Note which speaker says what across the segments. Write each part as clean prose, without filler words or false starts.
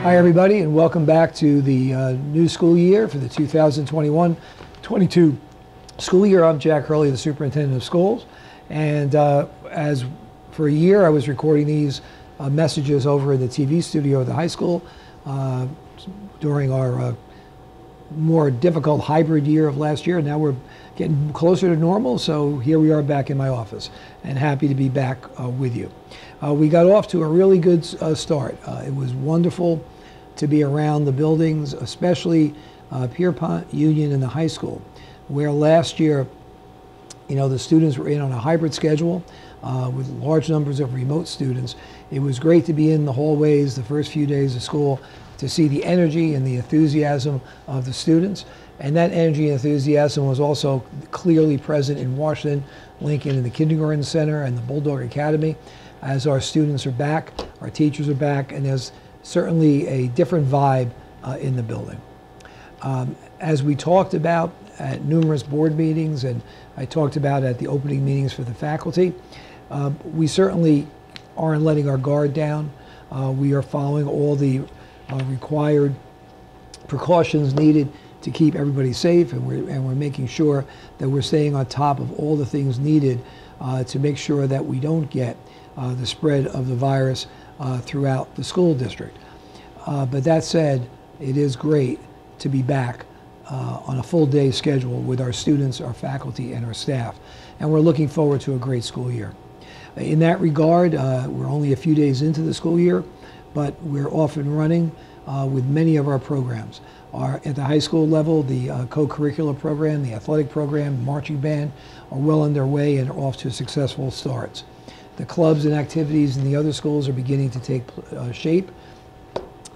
Speaker 1: Hi everybody, and welcome back to the new school year for the 2021-22 school year. I'm Jack Hurley, the Superintendent of Schools, and as for a year I was recording these messages over in the TV studio at the high school during our more difficult hybrid year of last year. Now we're getting closer to normal, so here we are back in my office and happy to be back with you. We got off to a really good start. It was wonderful to be around the buildings, especially Pierpont, Union, and the high school, where last year, the students were in on a hybrid schedule with large numbers of remote students. It was great to be in the hallways the first few days of school to see the energy and the enthusiasm of the students. And that energy and enthusiasm was also clearly present in Washington, Lincoln, and the Kindergarten Center and the Bulldog Academy. As our students are back, our teachers are back, and there's certainly a different vibe in the building. As we talked about at numerous board meetings, and I talked about at the opening meetings for the faculty, we certainly aren't letting our guard down. We are following all the required precautions needed to keep everybody safe, and we're making sure that we're staying on top of all the things needed to make sure that we don't get the spread of the virus throughout the school district. But that said, it is great to be back on a full day schedule with our students, our faculty, and our staff. And we're looking forward to a great school year. In that regard, we're only a few days into the school year, but we're off and running with many of our programs. At the high school level, the co-curricular program, the athletic program, marching band are well underway and are off to successful starts. The clubs and activities in the other schools are beginning to take shape.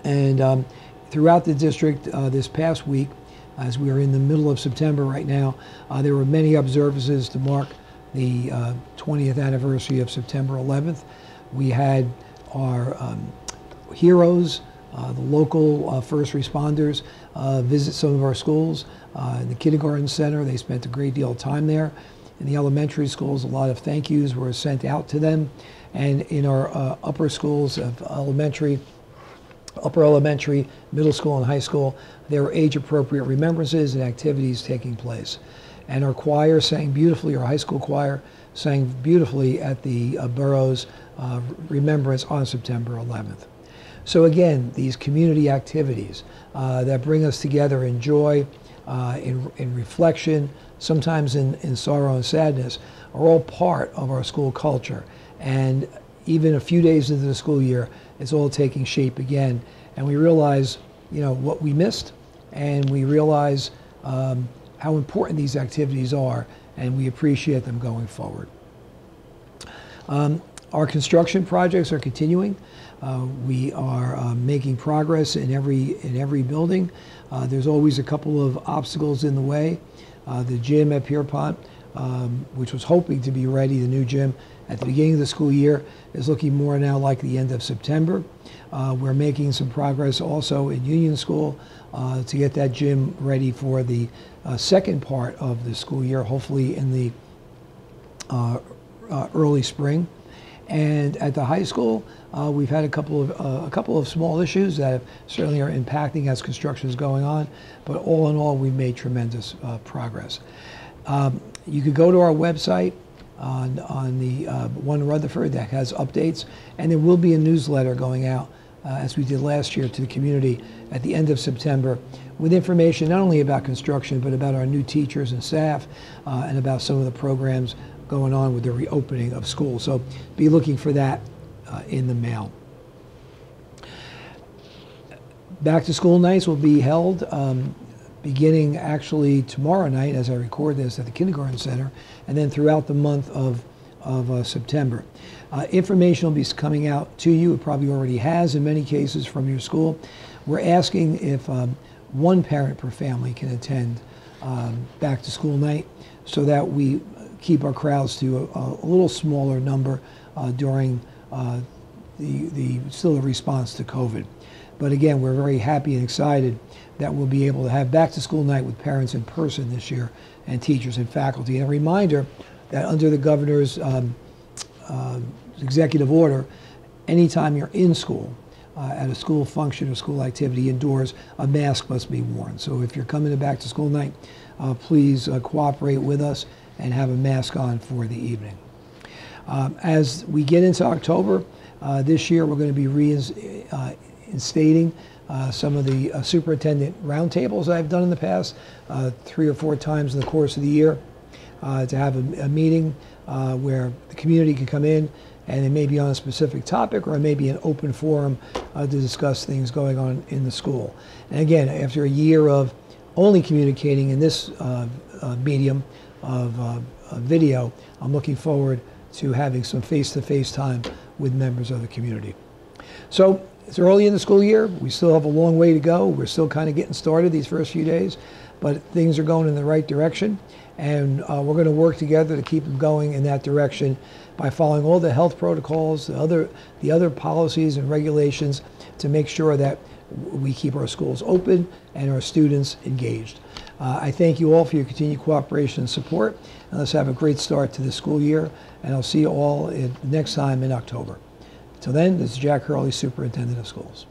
Speaker 1: And throughout the district this past week, as we are in the middle of September right now, there were many observances to mark the 20th anniversary of September 11th. We had our heroes, the local first responders, visit some of our schools. In the Kindergarten Center, they spent a great deal of time there. In the elementary schools, a lot of thank yous were sent out to them. And in our upper schools of upper elementary, middle school, and high school, there were age-appropriate remembrances and activities taking place. And our choir sang beautifully, our high school choir sang beautifully at the borough's remembrance on September 11th. So again, these community activities that bring us together in joy, in reflection, sometimes in sorrow and sadness, are all part of our school culture. And even a few days into the school year, it's all taking shape again. And we realize, what we missed, and we realize how important these activities are, and we appreciate them going forward. Our construction projects are continuing. We are making progress in every building. There's always a couple of obstacles in the way. The gym at Pierpont, which was hoping to be ready, the new gym, at the beginning of the school year, is looking more now like the end of September. We're making some progress also in Union School to get that gym ready for the second part of the school year, hopefully in the early spring. And at the high school, we've had a couple of small issues that certainly are impacting as construction is going on, but all in all, we've made tremendous progress. You could go to our website on the One Rutherford that has updates, and there will be a newsletter going out as we did last year to the community at the end of September with information not only about construction but about our new teachers and staff and about some of the programs going on with the reopening of school. So be looking for that in the mail. Back to school nights will be held beginning actually tomorrow night as I record this at the Kindergarten Center, and then throughout the month of September. Information will be coming out to you. It probably already has in many cases from your school. We're asking if one parent per family can attend back to school night so that we keep our crowds to a little smaller number during still a response to COVID. But again, we're very happy and excited that we'll be able to have back to school night with parents in person this year, and teachers and faculty. And a reminder that under the governor's executive order, anytime you're in school, at a school function or school activity indoors, a mask must be worn. So if you're coming to back to school night, please cooperate with us and have a mask on for the evening. As we get into October, this year we're going to be reinstating some of the superintendent roundtables that I've done in the past, 3 or 4 times in the course of the year, to have a meeting where the community can come in, and it may be on a specific topic, or it may be an open forum to discuss things going on in the school. And again, after a year of only communicating in this medium of video, I'm looking forward to having some face-to-face time with members of the community. So it's early in the school year. We still have a long way to go. We're still kind of getting started these first few days, but things are going in the right direction, and we're going to work together to keep them going in that direction by following all the health protocols, the other policies and regulations, to make sure that we keep our schools open and our students engaged. I thank you all for your continued cooperation and support, and let's have a great start to the school year, and I'll see you all next time in October. Till then, this is Jack Hurley, Superintendent of Schools.